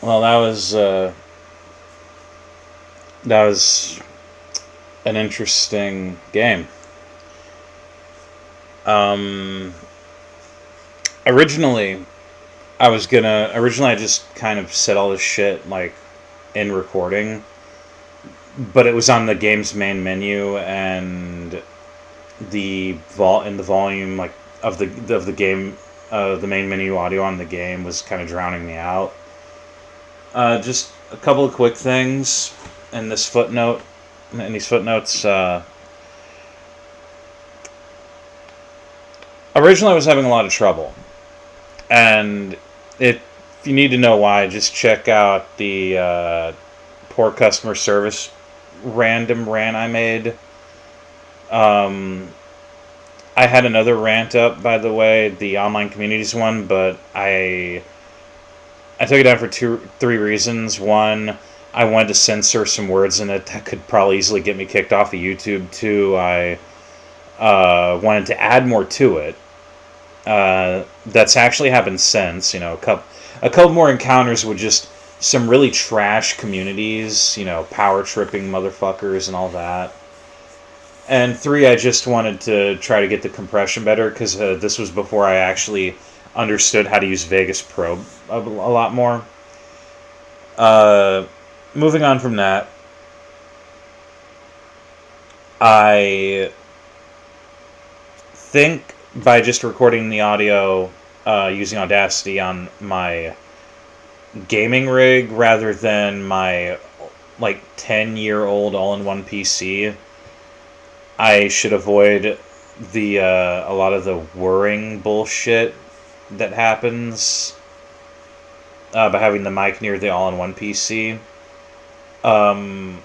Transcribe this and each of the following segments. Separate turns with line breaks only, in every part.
Well, that was an interesting game. Um, originally, originally I just kind of said all this shit like in recording, but it was on the game's main menu, and the volume like of the game, the main menu audio on the game was kind of drowning me out. Just a couple of quick things in this footnote. In these footnotes, originally I was having a lot of trouble, and if you need to know why, just check out the poor customer service random rant I made. Um, I had another rant up, by the way, the online communities one, but I took it down for three reasons. One, I wanted to censor some words in it that could probably easily get me kicked off of YouTube. Two, I wanted to add more to it. That's actually happened since. A couple more encounters with just some really trash communities. Power tripping motherfuckers and all that. And three, I just wanted to try to get the compression better, because this was before I actually understood how to use Vegas Pro a lot more. Uh, moving on from that, I think by just recording the audio using Audacity on my gaming rig rather than my like 10-year-old all-in-one PC, I should avoid the a lot of the whirring bullshit that happens by having the mic near the all-in-one PC. Um,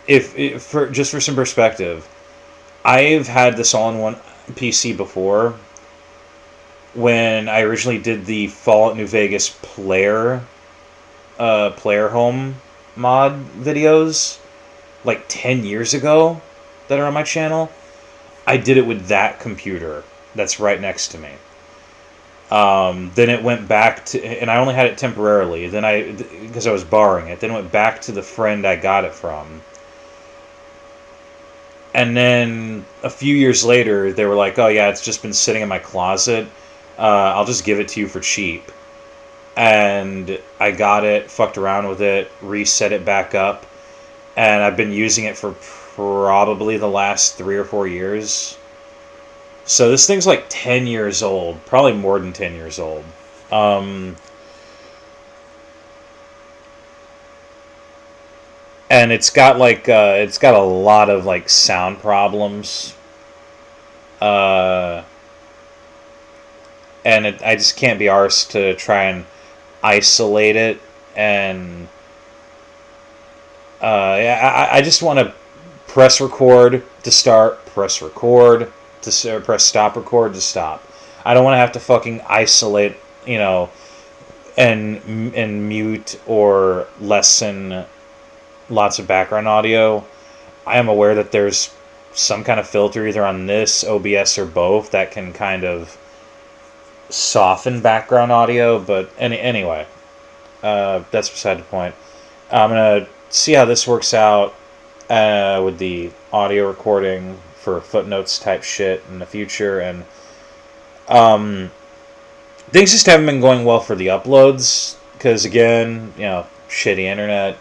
if for just for some perspective, I've had this all-in-one PC before. When I originally did the Fallout New Vegas player home mod videos, like 10 years ago, that are on my channel, I did it with that computer that's right next to me. Then it went back to, and I only had it temporarily. Because I was borrowing it. Then it went back to the friend I got it from. And then a few years later, they were like, "Oh yeah, it's just been sitting in my closet. I'll just give it to you for cheap." And I got it, fucked around with it, reset it back up, and I've been using it for probably the last 3 or 4 years. So this thing's like 10 years old, probably more than 10 years old. Um, and it's got a lot of like sound problems. Uh, and I just can't be arsed to try and isolate it. And yeah, I just want to press record to start, press record to press stop record to stop. I don't want to have to fucking isolate, and mute or lessen lots of background audio. I am aware that there's some kind of filter either on this OBS or both that can kind of soften background audio, but anyway, that's beside the point. I'm gonna see how this works out with the audio recording for footnotes type shit in the future, and um, things just haven't been going well for the uploads because, again, shitty internet.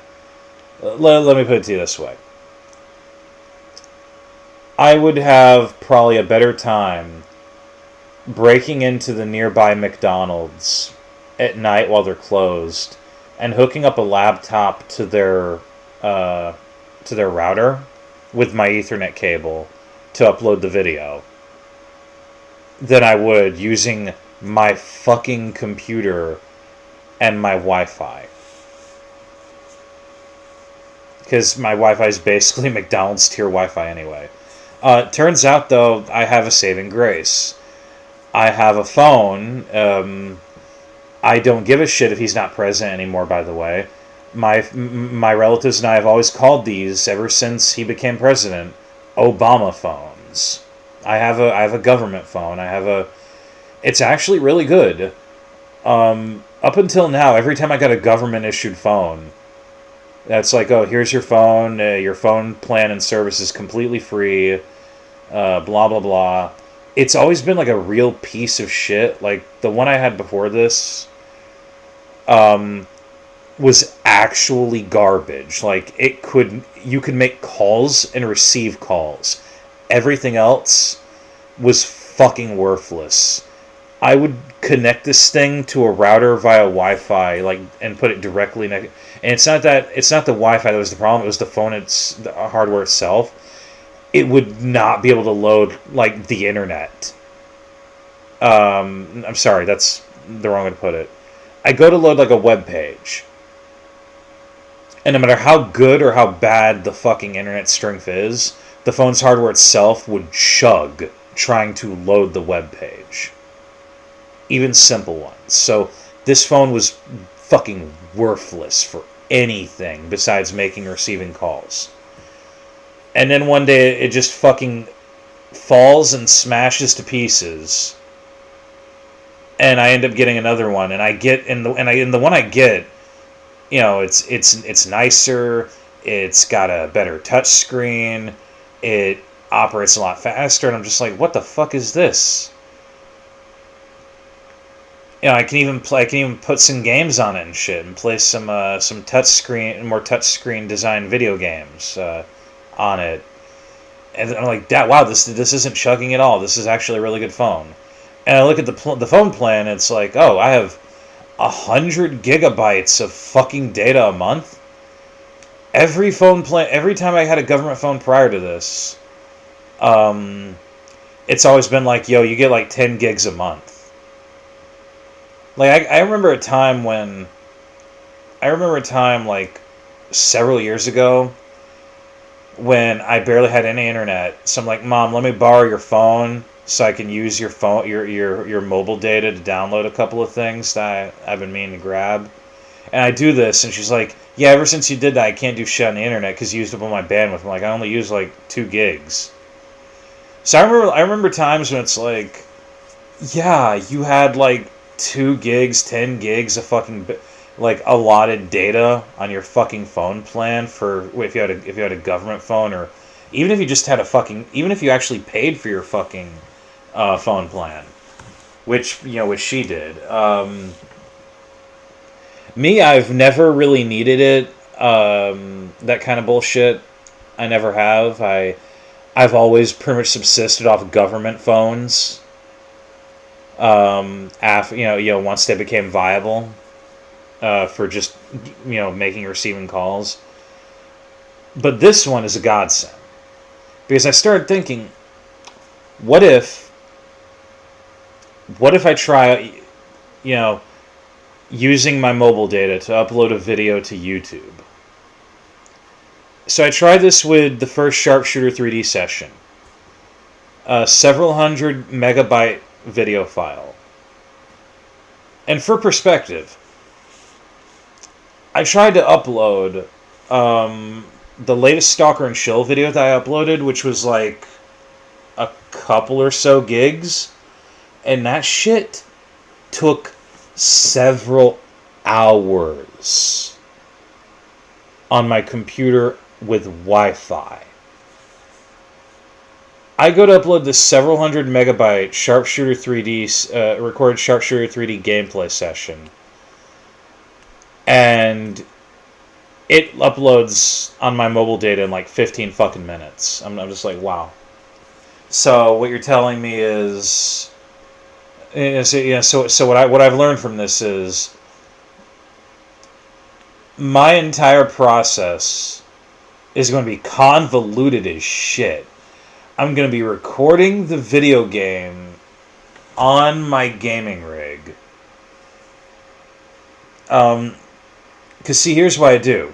Let me put it to you this way: I would have probably a better time breaking into the nearby McDonald's at night while they're closed and hooking up a laptop to their router with my Ethernet cable to upload the video than I would using my fucking computer and my Wi-Fi. Because my Wi-Fi is basically McDonald's tier Wi-Fi anyway. Turns out, though, I have a saving grace. I have a phone. I don't give a shit if he's not present anymore, by the way. My relatives and I have always called these, ever since he became president, Obama phones. I have a government phone. It's actually really good. up until now, every time I got a government-issued phone, that's like, oh, here's your phone plan and service is completely free, blah, blah, blah. It's always been like a real piece of shit. Like, the one I had before this was actually garbage. Like, you could make calls and receive calls. Everything else was fucking worthless. I would connect this thing to a router via Wi-Fi, like, and put it directly next. And it's not the Wi-Fi that was the problem. It was the hardware itself. It would not be able to load like the internet. I'm sorry, that's the wrong way to put it. I go to load like a web page, and no matter how good or how bad the fucking internet strength is, the phone's hardware itself would chug trying to load the web page. Even simple ones. So this phone was fucking worthless for anything besides making and receiving calls. And then one day it just fucking falls and smashes to pieces. And I end up getting another one, and the one I get, you know, it's nicer, it's got a better touch screen, it operates a lot faster, and I'm just like, what the fuck is this? You know, I can even put some games on it and shit, and play some more touchscreen design video games on it. And I'm like, wow, this isn't chugging at all. This is actually a really good phone. And I look at the phone plan, and it's like, oh, I have 100 gigabytes of fucking data a month. Every phone plan, every time I had a government phone prior to this, it's always been like, yo, you get like 10 gigs a month. Like, I remember a time like several years ago when I barely had any internet. So I'm like, Mom, let me borrow your phone so I can use your phone, your mobile data to download a couple of things that I've been meaning to grab. And I do this, and she's like, yeah, ever since you did that, I can't do shit on the internet because you used up all my bandwidth. I'm like, I only use like 2 gigs. So I remember times when it's like, yeah, you had like 2 gigs, 10 gigs of fucking like allotted data on your fucking phone plan for if you had a government phone, or even if you just had even if you actually paid for your fucking phone plan, which she did. Me, I've never really needed it. That kind of bullshit, I never have. I've always pretty much subsisted off of government phones. After once they became viable, for just making and receiving calls. But this one is a godsend, because I started thinking, what if I try, using my mobile data to upload a video to YouTube? So I tried this with the first Sharpshooter 3D session. Several hundred megabyte video file. And for perspective, I tried to upload the latest Stalker and Chill video that I uploaded, which was like a couple or so gigs, and that shit took several hours on my computer with Wi-Fi. I go to upload this several hundred megabyte Sharpshooter 3D recorded Sharpshooter 3D gameplay session, and it uploads on my mobile data in like 15 fucking minutes. I'm just like, wow. So what you're telling me is, so what I've learned from this is, my entire process is going to be convoluted as shit. I'm going to be recording the video game on my gaming rig. Because see, here's what I do.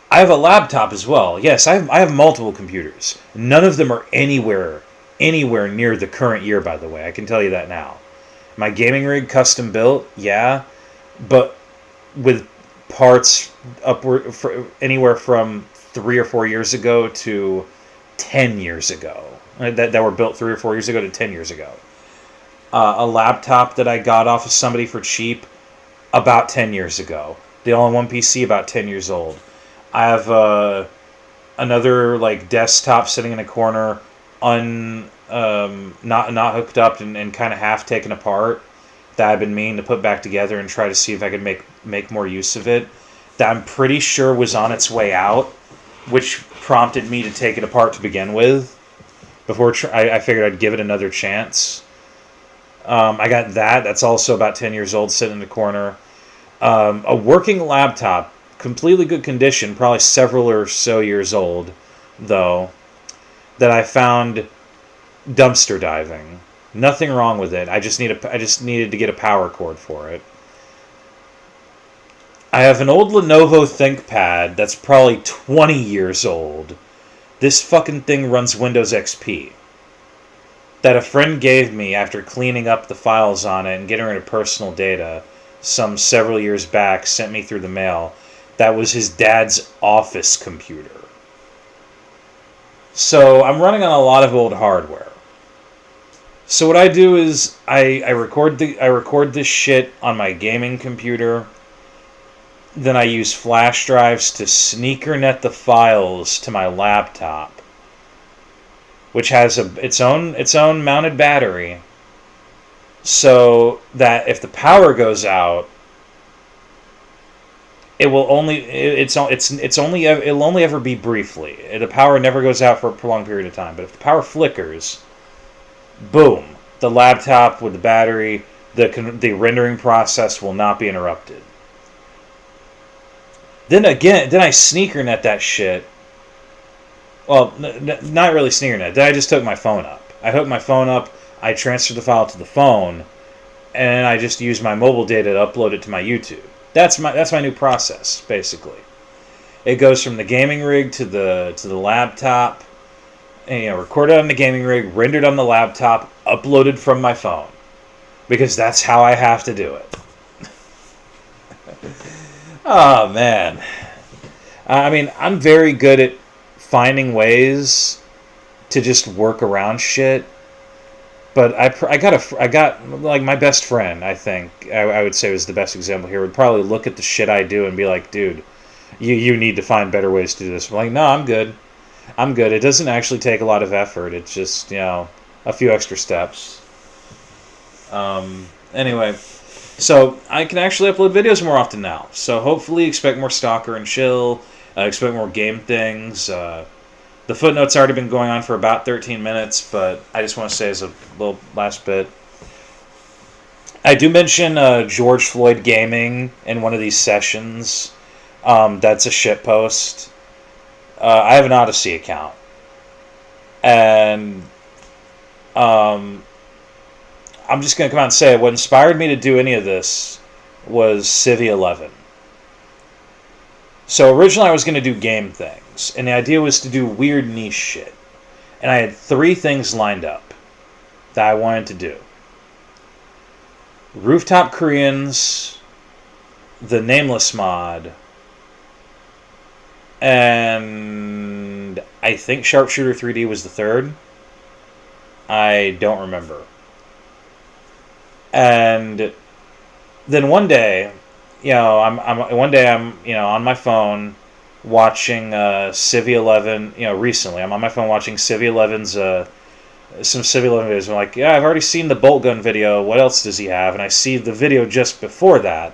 I have a laptop as well. Yes, I have multiple computers. None of them are anywhere near the current year, by the way. I can tell you that now. My gaming rig, custom built, yeah, but with parts upward for anywhere from 3 or 4 years ago to 10 years ago. That were built 3 or 4 years ago to 10 years ago. A laptop that I got off of somebody for cheap about 10 years ago. The all-in-one PC about 10 years old. I have another like desktop sitting in a corner, not hooked up and kind of half taken apart, that I've been meaning to put back together and try to see if I could make more use of it. That I'm pretty sure was on its way out, which prompted me to take it apart to begin with. Before I figured I'd give it another chance. I got that. That's also about 10 years old, sitting in the corner. A working laptop, completely good condition, probably several or so years old, though, that I found dumpster diving. Nothing wrong with it. I just needed to get a power cord for it. I have an old Lenovo ThinkPad that's probably 20 years old. This fucking thing runs Windows XP. That a friend gave me after cleaning up the files on it and getting rid of personal data some several years back, sent me through the mail. That was his dad's office computer. So I'm running on a lot of old hardware. So what I do is I record this shit on my gaming computer. Then I use flash drives to sneakernet the files to my laptop, which has its own mounted battery, so that if the power goes out, it'll only ever be briefly. The power never goes out for a prolonged period of time. But if the power flickers, boom, the laptop with the battery, the rendering process will not be interrupted. Then I sneakernet that shit. Well, not really sneakernet. Then I just took my phone up. I hooked my phone up. I transferred the file to the phone, and I just used my mobile data to upload it to my YouTube. That's my new process, basically. It goes from the gaming rig to the laptop, and, recorded on the gaming rig, rendered on the laptop, uploaded from my phone, because that's how I have to do it. Oh man, I mean, I'm very good at finding ways to just work around shit. But I got like my best friend, I think, I would say was the best example here, would probably look at the shit I do and be like, dude, you need to find better ways to do this. I'm like, no, I'm good. It doesn't actually take a lot of effort. It's just, a few extra steps. Anyway, so I can actually upload videos more often now. So hopefully expect more Stalker and Chill. Expect more game things. The Footnotes already been going on for about 13 minutes, but I just want to say as a little last bit. I do mention George Floyd Gaming in one of these sessions. That's a shitpost. I have an Odyssey account. And I'm just going to come out and say what inspired me to do any of this was Civ 11. So originally I was going to do game things, and the idea was to do weird niche shit. And I had 3 things lined up that I wanted to do. Rooftop Koreans, the Nameless mod, and I think Sharpshooter 3D was the 3rd. I don't remember. And then one day, I'm on my phone watching Civ 11. Recently I'm on my phone watching Civ 11's some Civ 11 videos. I'm like, I've already seen the bolt gun video. What else does he have? And I see the video just before that,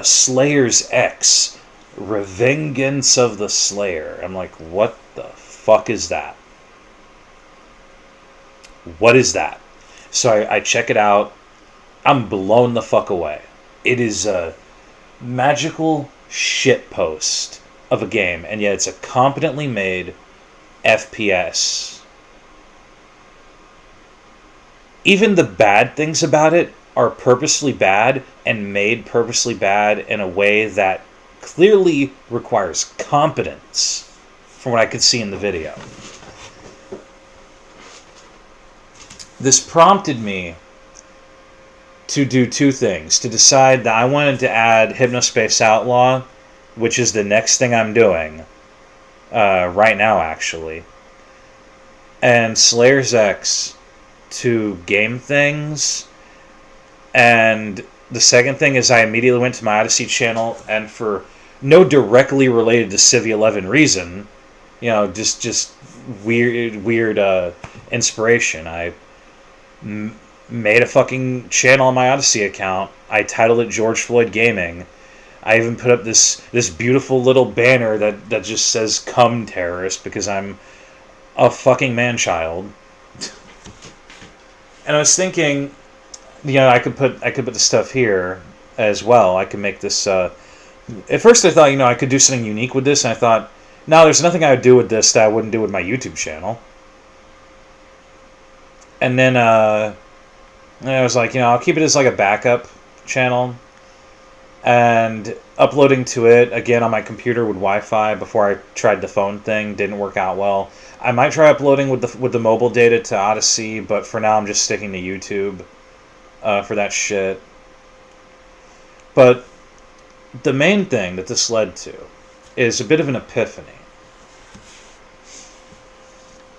Slayer's X, Revengeance of the Slayer. I'm like, what the fuck is that? What is that? So I check it out. I'm blown the fuck away. It is a magical shitpost of a game, and yet it's a competently made FPS. Even the bad things about it are purposely bad and made purposely bad in a way that clearly requires competence, from what I could see in the video. This prompted me to do 2 things. To decide that I wanted to add Hypnospace Outlaw, which is the next thing I'm doing right now, actually, and Slayer's X to game things, and The second thing is I immediately went to my Odyssey channel, and for no directly related to Civ 11 reason, just weird inspiration. I made a fucking channel on my Odyssey account. I titled it George Floyd Gaming. I even put up this beautiful little banner that just says "Come Terrorist" because I'm a fucking man-child. And I was thinking, I could put the stuff here as well. I could make this. At first, I thought, I could do something unique with this, and I thought, no, there's nothing I would do with this that I wouldn't do with my YouTube channel. And then I was like, I'll keep it as like a backup channel, and uploading to it again on my computer with Wi-Fi before I tried the phone thing didn't work out well. I might try uploading with the mobile data to Odyssey, but for now I'm just sticking to YouTube for that shit. But the main thing that this led to is a bit of an epiphany.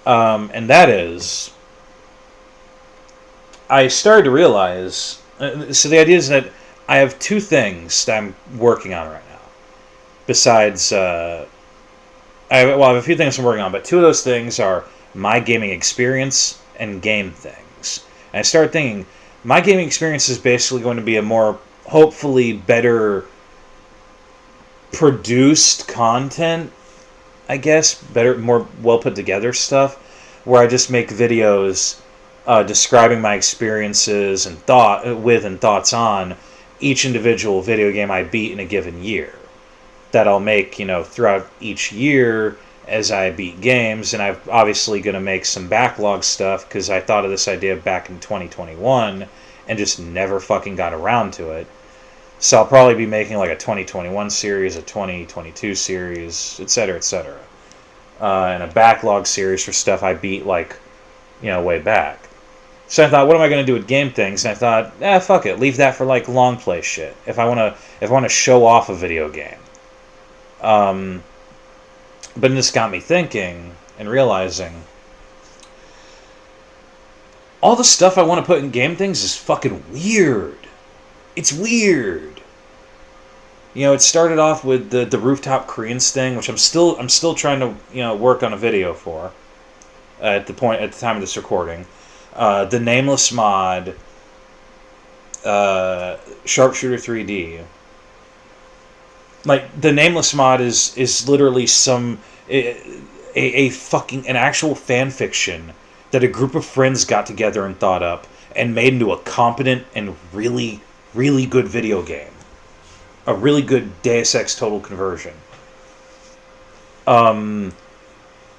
And that is, I started to realize, so the idea is that I have two things that I'm working on right now. Besides, I have a few things I'm working on, but two of those things are my gaming experience and game things. And I started thinking, my gaming experience is basically going to be a more, hopefully, better produced content, I guess, better, more well put together stuff, where I just make videos describing my experiences and thoughts on each individual video game I beat in a given year. That I'll make, throughout each year as I beat games, and I'm obviously going to make some backlog stuff because I thought of this idea back in 2021 and just never fucking got around to it. So I'll probably be making like a 2021 series, a 2022 series, etc., etc. And a backlog series for stuff I beat way back. So I thought, what am I going to do with game things? And I thought, fuck it, leave that for like long play shit. If I want to show off a video game. But this got me thinking and realizing all the stuff I want to put in game things is fucking weird. It's weird. It started off with the rooftop Koreans thing, which I'm still trying to work on a video for at the time of this recording. The Nameless mod, Sharpshooter 3D. Like, the Nameless mod is literally a fucking, an actual fan fiction that a group of friends got together and thought up and made into a competent and really, really good video game. A really good Deus Ex Total Conversion.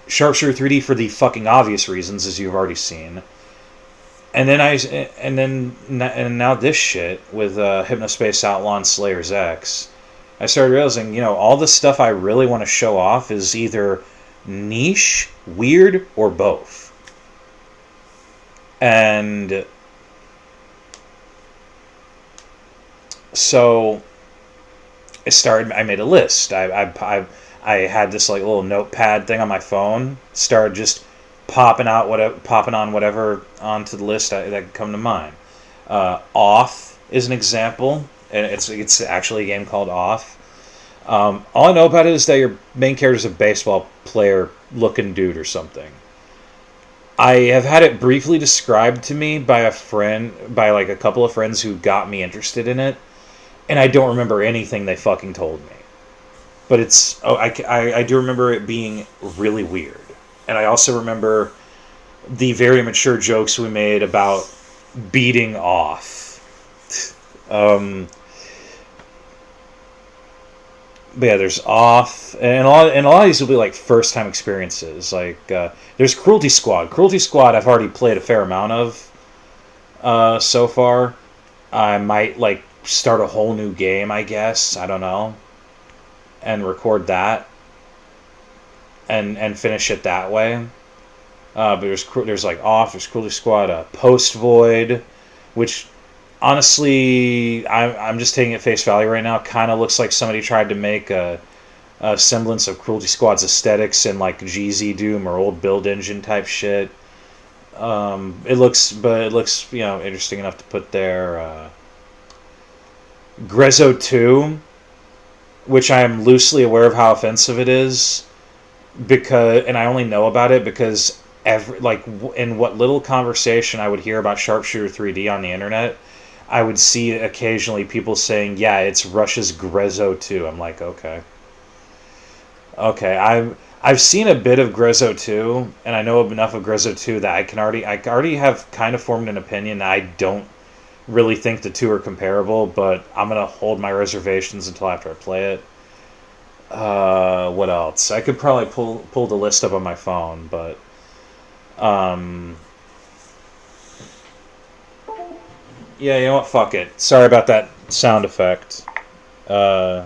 Sharpshooter 3D for the fucking obvious reasons, as you've already seen. And now this shit with Hypnospace Outlaw and Slayer's X. I started realizing, all the stuff I really want to show off is either niche, weird, or both. And so I made a list. I had this like little notepad thing on my phone. Started just popping on whatever onto the list that could come to mind. Off is an example. And it's actually a game called Off. All I know about it is that your main character is a baseball player looking dude or something. I have had it briefly described to me by like a couple of friends who got me interested in it, and I don't remember anything they fucking told me. But I do remember it being really weird, and I also remember the very mature jokes we made about beating off. But yeah, there's Off, and a lot of these will be like first time experiences. Like there's Cruelty Squad. Cruelty Squad I've already played a fair amount of so far. I might like start a whole new game, I guess. I don't know, and record that and finish it that way. But there's like Off. There's Cruelty Squad. Post Void, which. Honestly, I'm just taking it face value right now. Kind of looks like somebody tried to make a semblance of Cruelty Squad's aesthetics in like GZ Doom or old Build Engine type shit. It looks interesting enough to put there. Grezzo 2, which I am loosely aware of how offensive it is, and I only know about it because in what little conversation I would hear about Sharpshooter 3D on the internet, I would see occasionally people saying, "Yeah, it's Russia's Grezzo 2." I'm like, okay, I've seen a bit of Grezzo 2, and I know enough of Grezzo 2 that I already have kind of formed an opinion that I don't really think the two are comparable, but I'm gonna hold my reservations until after I play it. What else? I could probably pull the list up on my phone, but um, yeah, you know what? Fuck it. Sorry about that sound effect. Uh,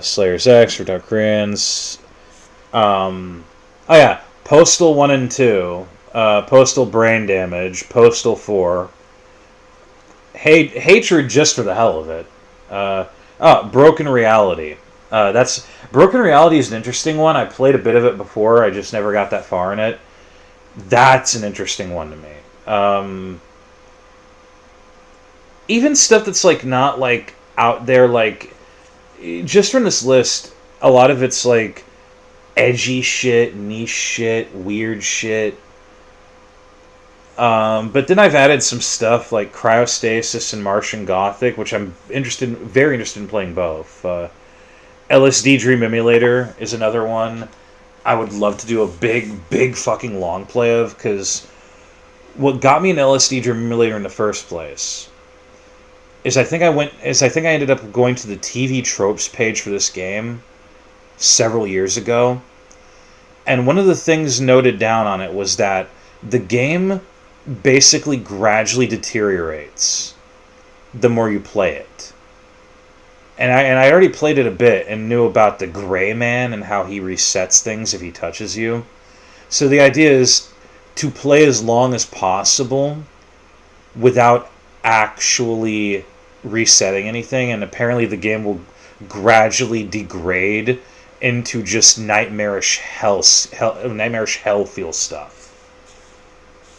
Slayer's X for Dark Koreans. Oh yeah, Postal 1 and 2, Postal Brain Damage, Postal 4, Hatred just for the hell of it. Broken Reality. That's Broken Reality is an interesting one. I played a bit of it before. I just never got that far in it. That's an interesting one to me. Even stuff that's like not like out there, like just from this list, a lot of it's like edgy shit, niche shit, weird shit. But then I've added some stuff like Cryostasis and Martian Gothic, which I'm very interested in playing both. LSD Dream Emulator is another one I would love to do a big fucking long play of, because what got me an LSD Dream Emulator in the first place is I think I ended up going to the TV tropes page for this game several years ago, and one of the things noted down on it was that the game basically gradually deteriorates the more you play it. And I already played it a bit and knew about the Gray Man and how he resets things if he touches you. So the idea is to play as long as possible without actually resetting anything, and apparently the game will gradually degrade into just nightmarish hell feel stuff.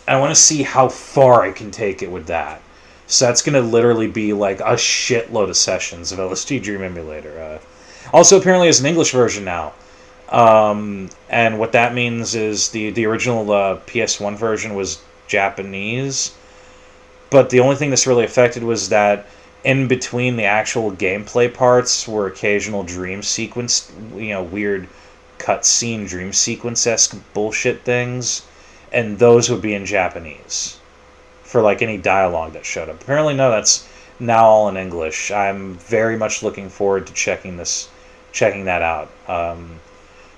I want to see how far I can take it with that. So that's going to literally be like a shitload of sessions of LSD Dream Emulator. Also, apparently, there's an English version now. And what that means is the original PS1 version was Japanese. But the only thing this really affected was that in between the actual gameplay parts were occasional dream sequence, weird cutscene dream sequence-esque bullshit things. And those would be in Japanese for like any dialogue that showed up. Apparently, no, that's now all in English. I'm very much looking forward to checking that out.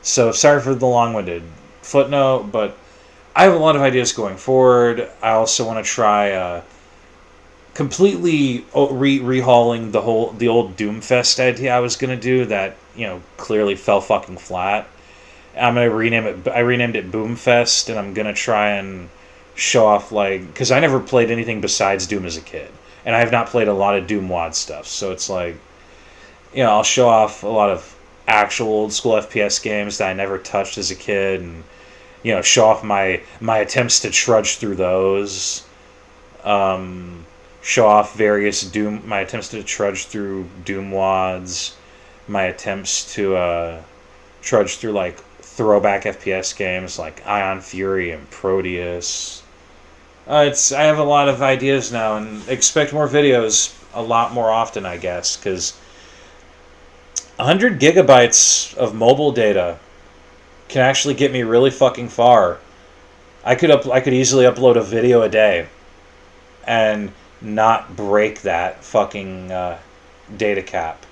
So sorry for the long-winded footnote, but I have a lot of ideas going forward. I also want to try completely rehauling the old Doomfest idea I was gonna do that clearly fell fucking flat. I'm gonna rename it. I renamed it Boomfest, and I'm gonna try and show off because I never played anything besides Doom as a kid, and I have not played a lot of Doom WOD stuff. So it's like, I'll show off a lot of actual old school FPS games that I never touched as a kid, and show off my attempts to trudge through those. Show off my attempts to trudge through Doom WODs, my attempts to trudge through like throwback FPS games like Ion Fury and Proteus. I have a lot of ideas now, and expect more videos a lot more often, I guess, because 100 gigabytes of mobile data can actually get me really fucking far. I could easily upload a video a day and not break that fucking data cap.